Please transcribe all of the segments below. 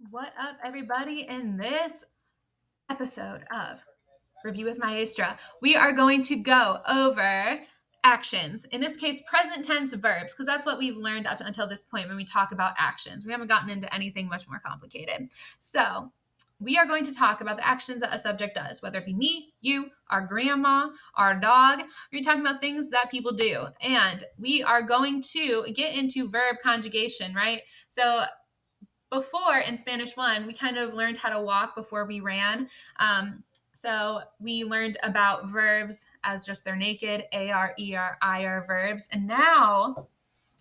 What up, everybody? In this episode of Review with Maestra, we are going to go over actions. In this case, present tense verbs, because that's what we've learned up until this point when we talk about actions. We haven't gotten into anything much more complicated. So, we are going to talk about the actions that a subject does, whether it be me, you, our grandma, our dog. We're talking about things that people do. And we are going to get into verb conjugation, right? So, before in Spanish 1, we kind of learned how to walk before we ran. So we learned about verbs as just their naked AR, ER, IR verbs. And now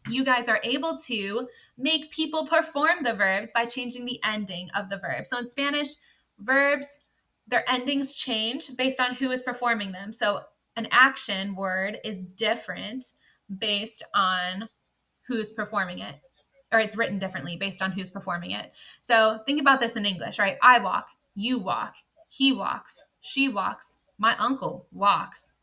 you guys are able to make people perform the verbs by changing the ending of the verb. So in Spanish, verbs, their endings change based on who is performing them. So an action word is different based on who's performing it, or it's written differently based on who's performing it. So think about this in English, right? I walk, you walk, he walks, she walks, my uncle walks,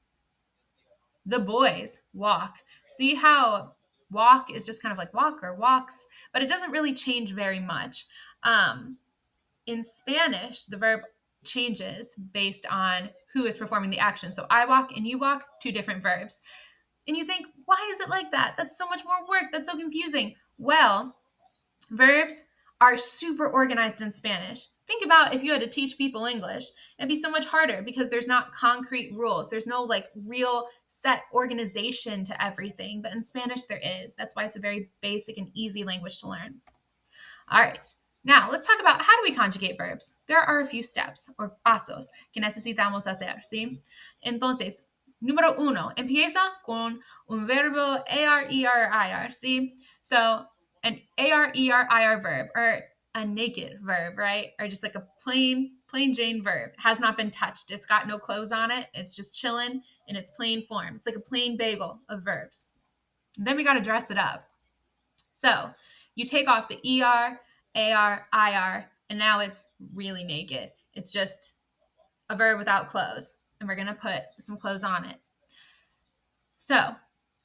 the boys walk. See how walk is just kind of like walk or walks, but it doesn't really change very much. In Spanish, the verb changes based on who is performing the action. So I walk and you walk, two different verbs. And you think, why is it like that? That's so much more work. That's so confusing. Well, verbs are super organized in Spanish. Think about if you had to teach people English, it'd be so much harder because there's not concrete rules. There's no like real set organization to everything. But in Spanish, there is. That's why it's a very basic and easy language to learn. All right. Now, let's talk about how do we conjugate verbs. There are a few steps or pasos que necesitamos hacer, ¿sí? Entonces, número uno, empieza con un verbo AR, ER, IR, ¿sí? So, an AR, ER, IR verb, or a naked verb, right? Or just like a plain Jane verb, has not been touched. It's got no clothes on it. It's just chilling in its plain form. It's like a plain bagel of verbs. Then we got to dress it up. So you take off the ER, AR, IR, and now it's really naked. It's just a verb without clothes, and we're going to put some clothes on it. So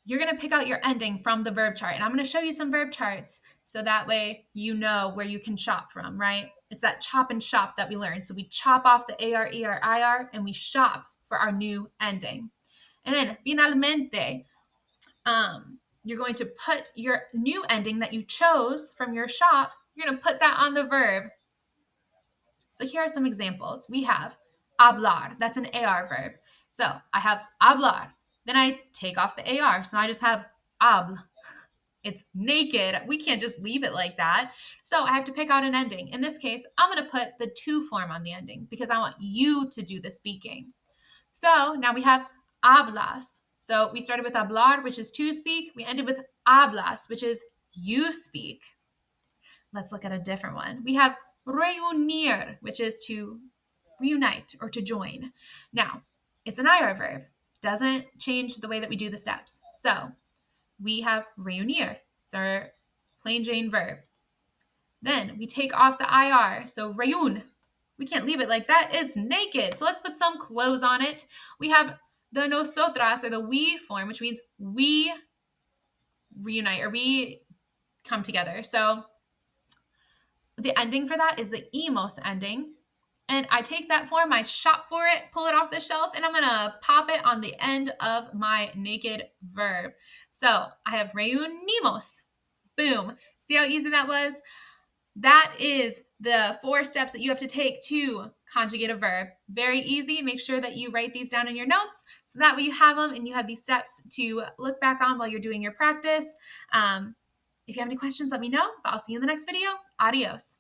you're going to pick out your ending from the verb chart, and I'm going to show you some verb charts so that way you know where you can shop from, right? It's that chop and shop that we learned. So we chop off the AR, ER, IR, and we shop for our new ending. And then finalmente, you're going to put your new ending that you chose from your shop, you're going to put that on the verb. So here are some examples. We have hablar. That's an AR verb. So I have hablar. Then I take off the AR. So I just have habl. It's naked. We can't just leave it like that. So I have to pick out an ending. In this case, I'm going to put the to form on the ending because I want you to do the speaking. So now we have hablas. So we started with hablar, which is to speak. We ended with hablas, which is you speak. Let's look at a different one. We have reunir, which is to reunite or to join. Now, it's an IR verb. Doesn't change the way that we do the steps. So we have reunir. It's our plain Jane verb. Then we take off the IR. So reun. We can't leave it like that. It's naked. So let's put some clothes on it. We have the nosotras or the we form, which means we reunite or we come together. So the ending for that is the emos ending. And I take that form, I shop for it, pull it off the shelf, and I'm going to pop it on the end of my naked verb. So I have reunimos. Boom. See how easy that was? That is the 4 steps that you have to take to conjugate a verb. Very easy. Make sure that you write these down in your notes so that way you have them and you have these steps to look back on while you're doing your practice. If you have any questions, let me know. But I'll see you in the next video. Adios.